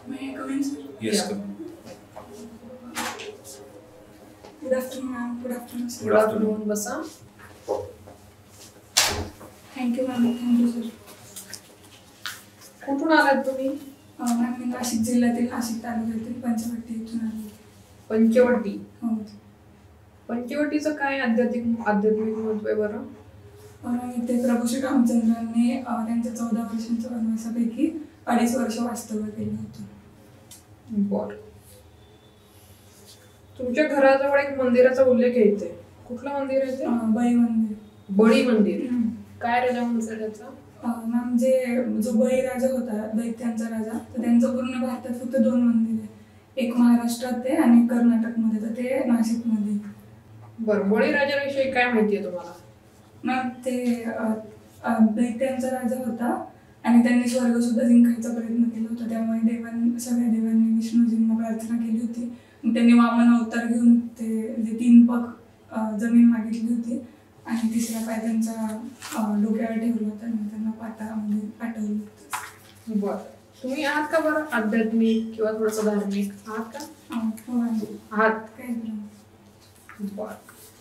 May I come in, sir? Yes, Yeah. come. Good afternoon, ma'am. Good afternoon, sir. Good afternoon. बसा. Thank you, ma'am. Thank you, sir. कुठून आलात तुम्ही? Ma'am मी नाशिक जिल्ह्यातील नाशिक तालुक्यातील पंचवटी इथून आली. पंचवटी. हो. पंचवटीचं काय आध्यात्मिक महत्व आहे बरं? इथे प्रभू श्री रामचंद्रांनी त्यांच्या 14 वर्षांच्या वनवासापैकी 2.5 वर्ष वास्तव्य केलं होतं. बर. तुमच्या घराजवळ एक मंदिराचा उल्लेख आहे इथे. कुठलं मंदिर आहे ते? बळी मंदिर. बळी मंदिर. काय राजा मंदिर त्याचा? मॅम जो बळी राजा होता, दैत्यांचा राजा, तर त्यांचं पूर्ण भारतात फक्त 2 मंदिर आहे. एक महाराष्ट्रात आहे आणि कर्नाटकमध्ये, तर ते नाशिकमध्ये. बरं. बळी राजाविषयी काय माहिती आहे तुम्हाला? मॅम ते दैत्यांचा राजा होता आणि त्यांनी स्वर्ग सुद्धा जिंकायचा प्रयत्न केला होता. त्यामुळे सगळ्या देवांनी विष्णूजींना प्रार्थना केली होती. मग त्यांनी वामन अवतार घेऊन ते 3 पग जमीन मागितली होती आणि 3रा पाय त्यांच्या डोक्यावर ठेवला होता आणि त्यांना पाताळामध्ये पाठवलं होतं. बर. तुम्ही आहात का बरं आध्यात्मिक किंवा थोडंसं धार्मिक आहात का? हो आहात. काय बर.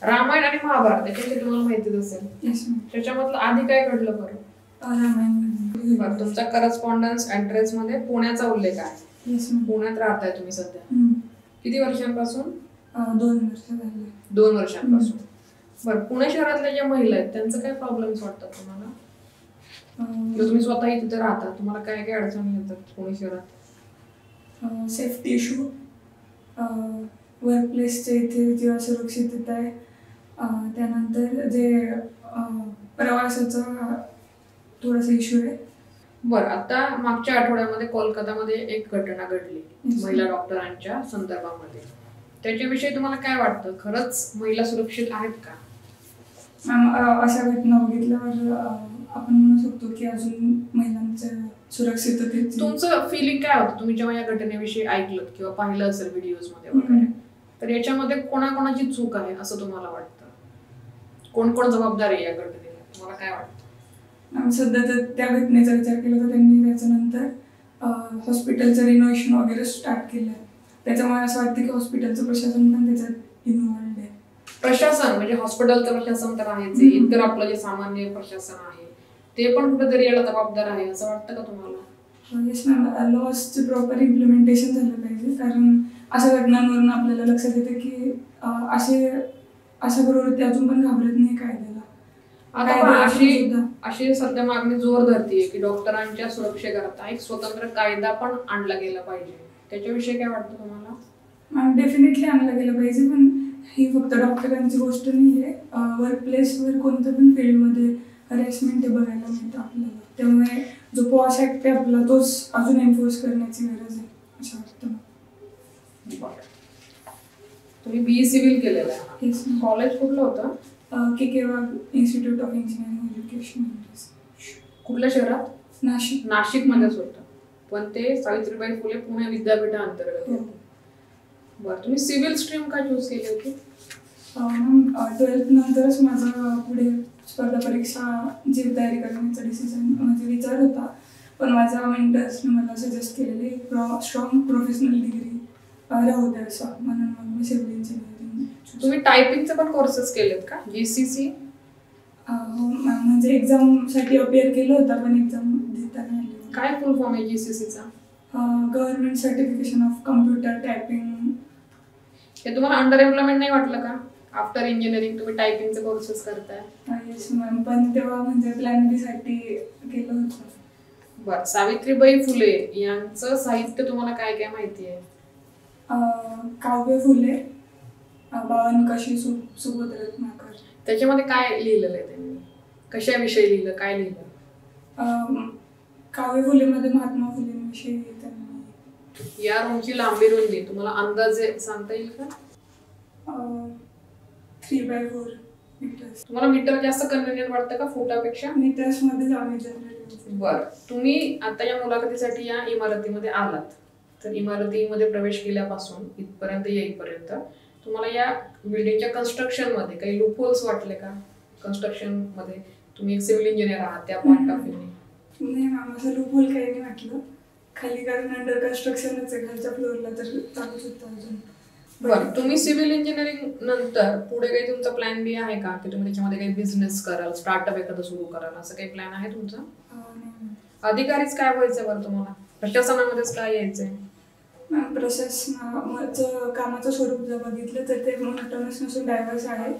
रामायण आणि महाभारत याच्याविषयी तुम्हाला माहितीच असेल. Yes ma'am. त्याच्यामधलं आधी काय घडलं बरं? रामायण. बरं. तुमचा करस्पॉन्डन्स ऍड्रेस मध्ये पुण्याचा उल्लेख आहे. Yes ma'am. पुण्यात राहताय तुम्ही सध्या. किती वर्षांपासून? 2 वर्ष झाले. 2 वर्षांपासून. बरं. पुणे शहरातल्या ज्या महिला आहेत त्यांचं काय प्रॉब्लेम्स वाटतात तुम्हाला? तुम्ही स्वतःही तिथे राहता, तुम्हाला काय काय अडचणी येतात पुणे शहरात? सेफ्टी इश्यू, वर्कप्लेसच्या इथे जी असुरक्षितता आहे, त्यानंतर जे प्रवासाचा थोडासा इश्यू आहे. बरं. आता मागच्या आठवड्यामध्ये कोलकातामध्ये एक घटना घडली महिला डॉक्टरांच्या संदर्भामध्ये. त्याच्याविषयी तुम्हाला काय वाटतं? खरंच महिला सुरक्षित आहेत का? मॅम अशा घटना बघितल्यावर आपण म्हणू शकतो की अजून महिलांच्या सुरक्षिततेची. तुमचं फिलिंग काय होतं तुम्ही जेव्हा या घटनेविषयी ऐकलं किंवा पाहिलं असेल व्हिडिओज मध्ये वगैरे? तर याच्यामध्ये कोणाकोणाची चूक आहे असं तुम्हाला वाटतं? कोण कोण जबाबदार आहे या घटनेला? तुम्हाला काय वाटतं? मॅम सध्या तर त्या घटनेचा विचार केला तर त्यांनी त्याच्यानंतर हॉस्पिटलचं रिनोव्हेशन वगैरे स्टार्ट केलं. त्याच्यामुळे असं वाटतं की हॉस्पिटलचं प्रशासन पण त्याच्यात इन्व्हॉल्ड आहे. प्रशासन म्हणजे हॉस्पिटलचं प्रशासन तर आहेच, इतर आपलं जे सामान्य प्रशासन आहे ते पण कुठेतरी याला जबाबदार आहे असं वाटतं का तुम्हाला? Yes ma'am. लॉजचे प्रॉपर इम्प्लिमेंटेशन झालं पाहिजे, कारण अशा घटनांवरून आपल्याला लक्षात येतं की अशा प्रवृत्ती अजून पण घाबरत नाही कायद्याला. अशी सध्या मागणी जोर धरतीये की डॉक्टरांच्या सुरक्षेकरता एक स्वतंत्र कायदा पण आणला गेला पाहिजे. त्याच्याविषयी काय वाटतं तुम्हाला? मॅम डेफिनेटली आणला गेला पाहिजे, पण ही फक्त डॉक्टरांची गोष्ट नाही आहे. वर्कप्लेसवर कोणत्या पण फील्डमध्ये हॅरेसमेंट हे बघायला मिळतं आपल्याला. त्यामुळे जो पॉश ऍक्ट आहे आपला तोच अजून एन्फोर्स करण्याची गरज आहे असं वाटतं. तुम्ही BE सिव्हिल केलेलं आहे. येस. कॉलेज कुठलं होतं? KK Wagh institute of engineering education. कुठल्या शहरात? नाशिक. नाशिकमध्येच होतं, पण ते सावित्रीबाई फुले पुणे विद्यापीठाअंतर्गत होतं. बरं. तुम्ही सिव्हिल स्ट्रीम का चूज केली होती? मॅम 12th नंतरच माझा पुढे स्पर्धा परीक्षाची तयारी करण्याचा म्हणजे विचार होता, पण माझ्या मेंटर्सने मला सजेस्ट केलेली स्ट्रॉंग प्रोफेशनल डिग्री राहू द्या असं, म्हणून मग मी सिव्हिल इंजिनिअरिंग. तुम्ही टायपिंगचे पण कोर्सेस केलेत का? GCC? हो मॅम. म्हणजे एक्झामसाठी अपिअर केलं होतं, पण एक्झाम देता नाही आली. काय फुल फॉर्म आहे GCCचा? Government certification of computer typing. हे तुम्हाला अंडर एम्प्लॉयमेंट नाही वाटलं का? आफ्टर इंजिनिअरिंग तुम्ही टायपिंगचे कोर्सेस करताय. Yes ma'am. पण तेव्हा म्हणजे प्लॅन B साठी केलं होतं. बरं. सावित्रीबाई फुले यांचं साहित्य तुम्हाला काय काय माहिती आहे? काव्य फुले, 52 कशी सुबोध रत्नाकर. त्याच्यामध्ये काय लिहिलेलं आहे त्यांनी? कशाविषयी लिहिलं? काय लिहिलं? काव्य फुलेमध्ये महात्मा फुलेंविषयी त्यांनी. या रूमची लांबी रुंदी तुम्हाला अंदाजे सांगता येईल का? 3/4 मीटर्स. तुम्हाला मीटर जास्त कन्व्हिनियंट वाटतं का फुटापेक्षा? मीटर्स मध्ये आम्ही जनरली. बरं. तुम्ही आता या मुलाखतीसाठी या इमारतीमध्ये आलात, तर इमारतीमध्ये प्रवेश केल्यापासून इथपर्यंत येईपर्यंत तुम्हाला या बिल्डिंगच्या कन्स्ट्रक्शन मध्ये काही लूपहोल्स वाटले का? कन्स्ट्रक्शन मध्ये तुम्ही एक सिव्हिल इंजिनियर आहात त्या पॉईंट ऑफ व्ह्यूने. नाही मॅम, असं लूपहोल काही नाही वाटलं. खाली कारण अंडर कन्स्ट्रक्शनच आहे, खालच्या फ्लोअरला तर चालू शकतो अजून. बरं, तुम्ही सिव्हिल इंजिनिअरिंग नंतर पुढे काही तुमचा प्लॅन बी आहे का की तुम्ही त्याच्यामध्ये काही बिझनेस कराल, स्टार्टअप एखादं सुरू कराल, असं काही प्लॅन आहे तुमचा? अधिकारीच काय व्हायचंय बरं तुम्हाला? प्रशासनामध्येच काय यायचंय? मॅम, प्रशासनाचं कामाचं स्वरूप जर बघितलं तर ते मोनोटोनस नसून डायव्हर्स आहे.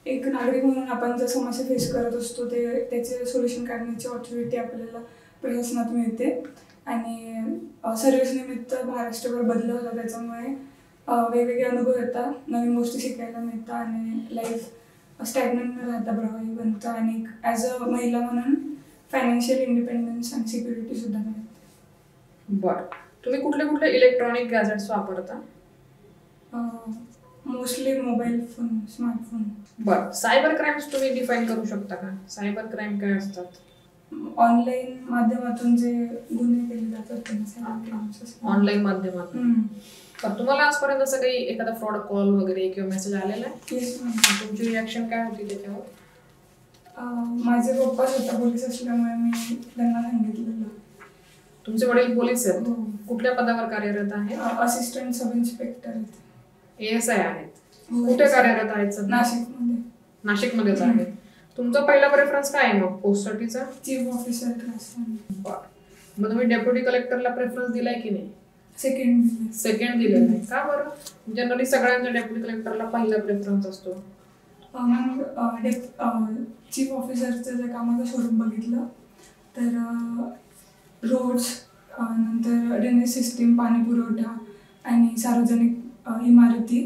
एक नागरिक म्हणून आपण ज्या समस्या फेस करत असतो त्याचे सोल्युशन काढण्याची ऑथॉरिटी आपल्याला प्रशासनात मिळते. आणि सर्व्हिस निमित्त महाराष्ट्रभर बदल होता, त्याच्यामुळे वेगवेगळे अनुभव येतात, नवीन गोष्टी शिकायला मिळतात आणि लाईफ स्टॅग्नंट न राहता प्रभावी बनतं. आणि ॲज अ महिला म्हणून फायनान्शियल इंडिपेंडन्स आणि सिक्युरिटी सुद्धा मिळते. बरं, तुम्ही कुठले कुठले इलेक्ट्रॉनिक गॅजेट्स वापरता? Mostly mobile phone, smartphone. बरं, सायबर क्राईम्स तुम्ही डिफाईन करू शकता का? सायबर क्राईम काय असतात? ऑनलाईन माध्यमातून जे गुन्हे केले जातात. ऑनलाईन माध्यमातून. तर तुम्हाला आजपर्यंत असं काही एखादा फ्रॉड कॉल वगैरे किंवा मेसेज आलेला आहे? तुमची रिॲक्शन काय होती त्याच्यावर? माझे पप्पा स्वतः पोलीस असल्यामुळे मी त्यांना सांगितलेलं. तुमचे वडील पोलीस आहेत? कुठल्या पदावर कार्यरत आहेत? असिस्टंट सब इन्स्पेक्टर आहेत. ASI आहेत. कुठे कार्यरत आहेत? नाशिकमध्ये. नाशिकमध्येच आहेत. तुमचा पहिला प्रेफरन्स काय आहे मग पोस्टसाठीचा? Chief officer class. मग तुम्ही डेप्युटी कलेक्टरला प्रेफरन्स दिलाय की नाही? सेकंड दिलेला आहे. का बरं? जनरली सगळ्यांचा डेप्युटी कलेक्टरला पहिला प्रेफरन्स असतो. चीफ ऑफिसरचं जर कामाचं स्वरूप बघितलं तर रोड्स, नंतर ड्रेनेज सिस्टीम, पाणी पुरवठा आणि सार्वजनिक इमारती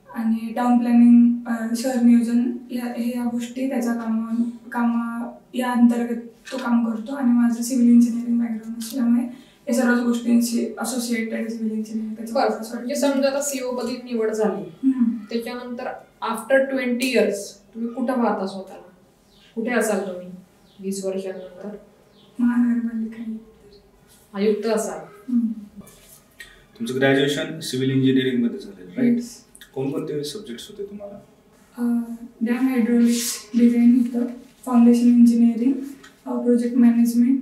आणि टाउन प्लॅनिंग, शहर नियोजन ह्या गोष्टी त्याच्या कामा या अंतर्गत तो काम करतो. आणि माझं सिव्हिल इंजिनिअरिंग बॅकग्राऊंड असल्यामुळे या सर्वच गोष्टींशी असोसिएटेड सिव्हिल इंजिनिअरिंग. म्हणजे समजा आता CO पदी निवड झाली, त्याच्यानंतर आफ्टर 20 इयर्स तुम्ही कुठं पाहता स्वतःला? कुठे असाल तुम्ही 20 वर्षांनंतर? महानगरपालिका आयुक्त असाल. तुमचं ग्रॅज्युएशन सिव्हिल इंजिनिअरिंग मध्ये झालं, राईट? कोणकोणते सब्जेक्ट्स होते तुम्हाला? डॅम हायड्रोलिक्स डिझाईन होतं, foundation engineering, project management,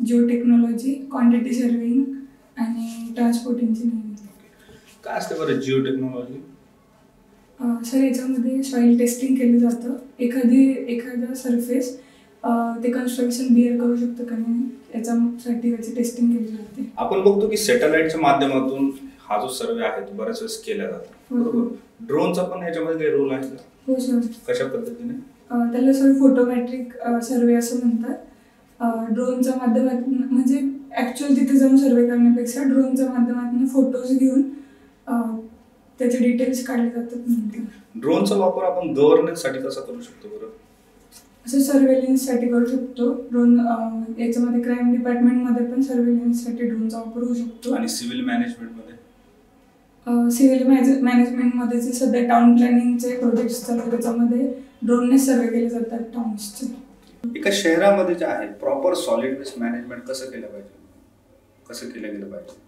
Jio technology, quantity surveying आणि ट्रान्सपोर्ट इंजिनिअरिंग. काय असतं बरं जिओ टेक्नॉलॉजी? सर, याच्यामध्ये सॉईल टेस्टिंग केलं जातं. एखादा सरफेस ते कन्स्ट्रक्शन बिअर करू शकतं का नाही याच्यासाठी त्याची टेस्टिंग केली जाते. आपण बघतो की सॅटेलाइटच्या माध्यमातून हा जो सर्वे आहे तो बऱ्याच वेळेस केला जातो, बरोबर? ड्रोनचा पण याच्यामध्ये काही रोल आहे का? हो सर. कशा पद्धतीने? त्याला सर फोटोमॅट्रिक सर्वे असं म्हणतात. ड्रोनच्या माध्यमातून, म्हणजे ऍक्च्युअल तिथे जाऊन सर्वे करण्यापेक्षा ड्रोनच्या माध्यमातून फोटोज घेऊन त्याचे डिटेल्स काढले जातात. ड्रोनचा वापर आपण गव्हर्नन्ससाठी कसा करू शकतो बरं? असं सर्वेलन्ससाठी करू शकतो. ड्रोन याच्यामध्ये क्राईम डिपार्टमेंटमध्ये पण सर्वेलन्ससाठी ड्रोनचा वापर होऊ शकतो. आणि सिव्हिल मॅनेजमेंटमध्ये? सिव्हिल मॅनेजमेंटमध्ये जे सध्या टाउन प्लॅनिंगचे प्रोजेक्ट्स चालू त्याच्यामध्ये ड्रोनने सर्वे केले जातात टाउन्सचे. एका शहरामध्ये जे आहे प्रॉपर सॉलिड वेस्ट मॅनेजमेंट कसं केलं पाहिजे, कसं केलं गेलं पाहिजे?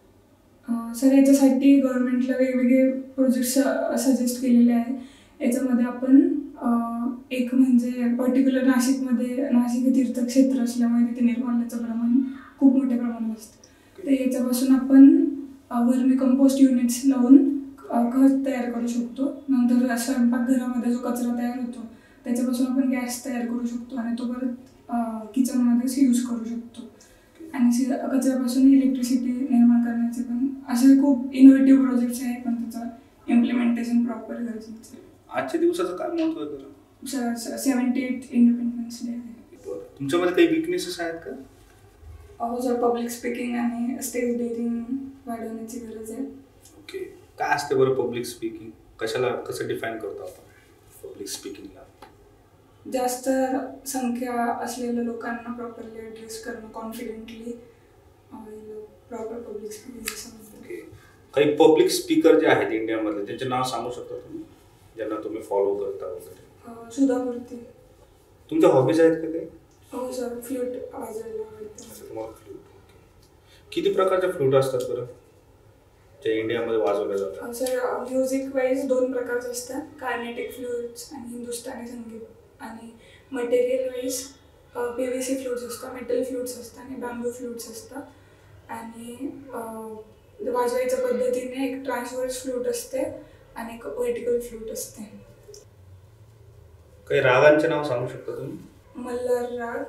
सर, याच्यासाठी गव्हर्नमेंटला वेगवेगळे प्रोजेक्ट्स सजेस्ट केलेले आहे. याच्यामध्ये आपण एक म्हणजे पर्टिक्युलर नाशिक हे तीर्थक्षेत्र असल्यामुळे तिथे निर्माल्याचं प्रमाण खूप मोठ्या प्रमाणात असतं. तर याच्यापासून आपण वर्मी कंपोस्ट युनिट्स लावून खत तयार करू शकतो. नंतर स्वयंपाकघरामध्ये जो कचरा तयार होतो त्याच्यापासून आपण गॅस तयार करू शकतो आणि तो परत किचनमध्येच यूज करू शकतो. आणि कचऱ्यापासून इलेक्ट्रिसिटी निर्माण करण्याचे पण असे खूप इनोव्हेटिव्ह प्रोजेक्ट्स आहेत, पण त्याचं इम्प्लिमेंटेशन प्रॉपर गरजेचं आहे. आजच्या दिवसाचं काय महत्व आहे? 78 इंडिपेंडन्स डे आहे. तुमच्यामध्ये काही विकनेसेस आहेत का? हो सर, पब्लिक स्पीकिंग आणि स्टेज डेअरिंग वाढवण्याची गरज आहे. ओके, काय असते बरं पब्लिक स्पीकिंग? कसं डिफाईन करतो आपण पब्लिक स्पीकिंगला? जास्त संख्या असलेल्या लोकांना प्रॉपरली ॲड्रेस करणं, confidently proper public speaking. Okay, काही पब्लिक स्पीकर जे आहेत इंडियामध्ये त्यांचे नाव सांगू शकता तुम्ही, ज्यांना तुम्ही फॉलो करता वगैरे? सुधा मूर्ती. तुमच्या हॉबीज आहेत का काही? हो सर, फ्लूट वाजवायला आवडतं. तुम्हाला फ्लूट? किती प्रकारच्या फ्लूट असतात बरं जे इंडियामध्ये वाजवल्या जातात? सर, म्युझिक वाईज 2 प्रकारचे असतात, कार्नेटिक फ्लूट्स आणि हिंदुस्थानी संगीत आणि मटेरियल वाईज PVC फ्लूट्स असतात, मेटल फ्लूट्स असतात आणि बॅम्बू फ्लूट्स असतात. आणि वाजवायच्या पद्धतीने एक ट्रान्सव्हर्स फ्लूट असते आणि एक व्हर्टिकल फ्लूट असते. काही रागांचे नाव सांगू शकता तुम्ही? मल्हार राग.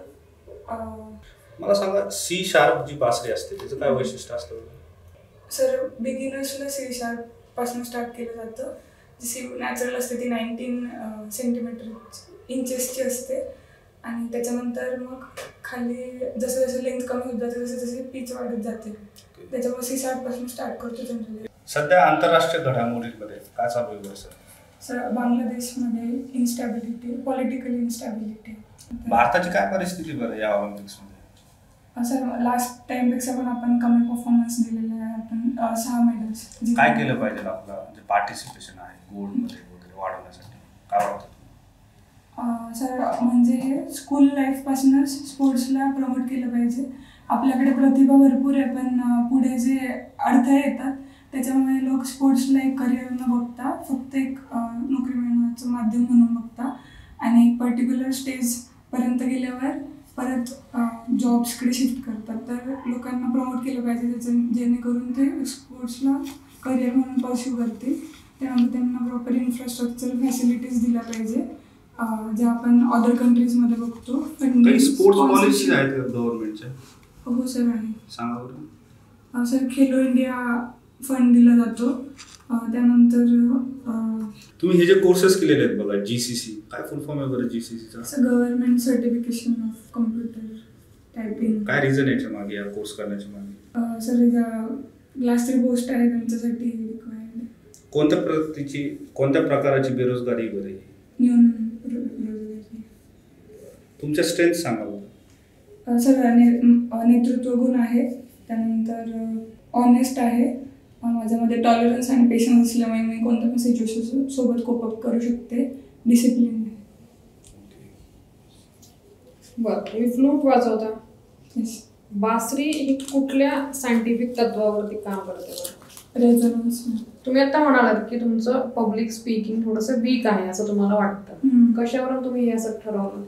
मला सांगा सी शार्प जी बासरी असते त्याचं काय वैशिष्ट्य असतं? सर बिगिनर्सला C शार्प पासून स्टार्ट केलं जातं. जी सी नॅचरल असते ती 19 सेंटीमीटर इंचेसची असते आणि त्याच्यानंतर मग खाली जसं जसं लेंथ कमी होत जाते तसे तसे पिच वाढत जाते. त्याच्यामुळे C शार्प पासून स्टार्ट करतो जनरली. सध्या आंतरराष्ट्रीय घडामोडींमध्ये काय चालू आहे सर? सर बांगलादेशमध्ये इन्स्टॅबिलिटी, पॉलिटिकल इन्स्टॅबिलिटी. भारताची काय परिस्थिती बरं या ऑलिम्पिक्समध्ये? सर लास्ट टाइमपेक्षा पण आपण कमी परफॉर्मन्स दिलेला आहे. आपण 6 मेडल्स. काय केलं पाहिजे आपलं जे पार्टिसिपेशन आहे गोल्डमध्ये वगैरे वाढवण्यासाठी काय वाटतं? सर म्हणजे स्कूल लाईफपासूनच स्पोर्ट्सला प्रमोट केलं पाहिजे. आपल्याकडे प्रतिभा भरपूर आहे पण पुढे जे अडथळे येतात त्याच्यामुळे लोक स्पोर्ट्सला एक करिअर न बघता फक्त एक नोकरी मिळवण्याचं माध्यम म्हणून बघता आणि एक पर्टिक्युलर स्टेजपर्यंत गेल्यावर परत जॉब्सकडे शिफ्ट करतात. तर लोकांना प्रमोट केलं पाहिजे जेणेकरून ते स्पोर्ट्सला करिअर म्हणून परस्यू करतील. त्यामुळे त्यांना प्रॉपर इन्फ्रास्ट्रक्चर फॅसिलिटीज दिल्या पाहिजे जे आपण अदर कंट्रीजमध्ये बघतो. स्पोर्ट्स पॉलिसीज आहेत का गव्हर्नमेंटच्या? हो सर आहे. सांगा बरं. सर खेलो इंडिया फंड दिला जातो. त्यानंतर तुम्ही हे जे कोर्सेस केलेले आहेत बघा GCC काय फुल फॉर्म आहे बरं GCCचा? Sir government certification of computer typing. काय रिझन याच्या मागे या कोर्स करण्याच्या मागे? सर ज्या क्लास 3 पोस्ट आहे त्यांच्यासाठी रिक्वायर्ड. कोणत्या प्रकारची बेरोजगारी बरं आहे? न्यून बेरोजगारी. तुमच्या स्ट्रेंथ सांगा बरं. सर नेतृत्व गुण आहे. त्यानंतर ऑनेस्ट आहे. माझ्यामध्ये टॉलरन्स आणि पेशन्स असल्यामुळे मी कोणत्या पण सिच्युएशन सोबत कोप अप करू शकते. डिसिप्लिन आहे. बरं, तुम्ही फ्लूट वाजवता. येस. बासरी ही कुठल्या सायंटिफिक तत्वावरती काम करते बरं? रेझोनन्स. तुम्ही आता म्हणालात की तुमचं पब्लिक स्पीकिंग थोडंसं वीक आहे असं तुम्हाला वाटतं. कशावरून तुम्ही हे असं ठरवलं?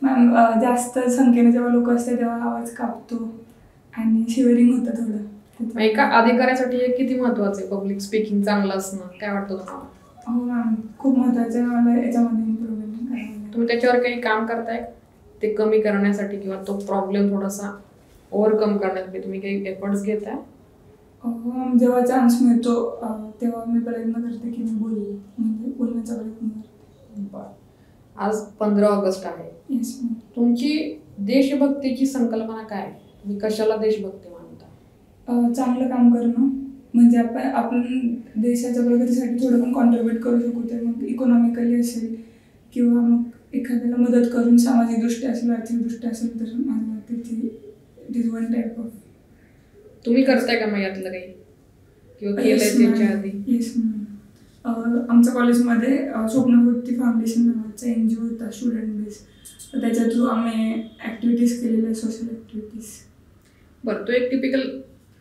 मॅम जास्त संख्येने जेव्हा लोक असते तेव्हा आवाज कापतो आणि शिवरिंग होतं थोडं. एका अधिकाऱ्यासाठी हे किती महत्वाचं आहे पब्लिक स्पीकिंग चांगलं असणं? काय वाटतं तुम्हाला? हो मॅम खूप महत्त्वाचं आहे. मला याच्यामध्ये इम्प्रूव्हमेंट करायला. तुम्ही त्याच्यावर काही काम करताय ते कमी करण्यासाठी किंवा तो प्रॉब्लेम थोडासा ओव्हरकम करण्यासाठी तुम्ही काही एफर्ट्स घेताय? हो जेव्हा चान्स मिळतो तेव्हा मी प्रयत्न करते की मी बोलण्याचा प्रयत्न करते. आज 15 ऑगस्ट आहे. Yes ma'am. तुमची देशभक्तीची संकल्पना काय आहे? तुम्ही कशाला देशभक्ती मानता? चांगलं काम करणं म्हणजे आपण देशाच्या प्रगतीसाठी थोडं पण कॉन्ट्रीब्यूट करू शकू. ते मग इकॉनॉमिकली असेल किंवा मग एखाद्याला मदत करून सामाजिकदृष्ट्या असेल आर्थिकदृष्ट्या असेल तर माझ्या it is one type of. तुम्ही करताय का मग यातलं काही किंवा केलंय त्याच्या आधी? Yes ma'am. आमच्या कॉलेजमध्ये स्वप्नपूर्ती फाउंडेशन नावाचा NGO होता स्टुडंट बेस. तर त्याच्या थ्रू आम्ही ॲक्टिव्हिटीज केलेल्या सोशल ॲक्टिव्हिटीज. बरं, तो एक टिपिकल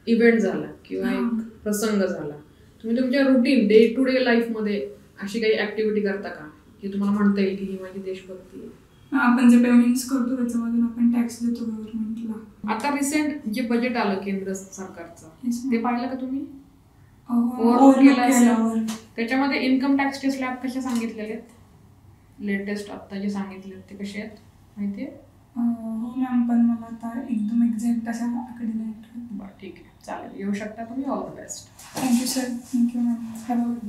इव्हेंट झाला किंवा एक प्रसंग झाला. तुम्ही तुमच्या रुटीन डे टू डे लाईफमध्ये अशी काही ॲक्टिव्हिटी करता का की तुम्हाला म्हणता येईल की ही माझी देशभक्ती आहे? आपण जे पेमेंट्स करतो त्याच्यामधून आपण टॅक्स देतो गव्हर्नमेंटला. आता रिसेंट जे बजेट आलं केंद्र सरकारचं ते पाहिलं का तुम्ही? त्याच्यामध्ये इन्कम टॅक्सचे स्लॅब कसे सांगितलेले आहेत? लेटेस्ट आता जे सांगितले ते कसे आहेत माहिती आहे? हो मॅम पण मला आता एकदम एक्झॅक्ट अशा आकडे नाही आठवत. बरं ठीक आहे चालेल. येऊ शकता तुम्ही. All the best. Thank you sir. Thank you ma'am. Have a good day.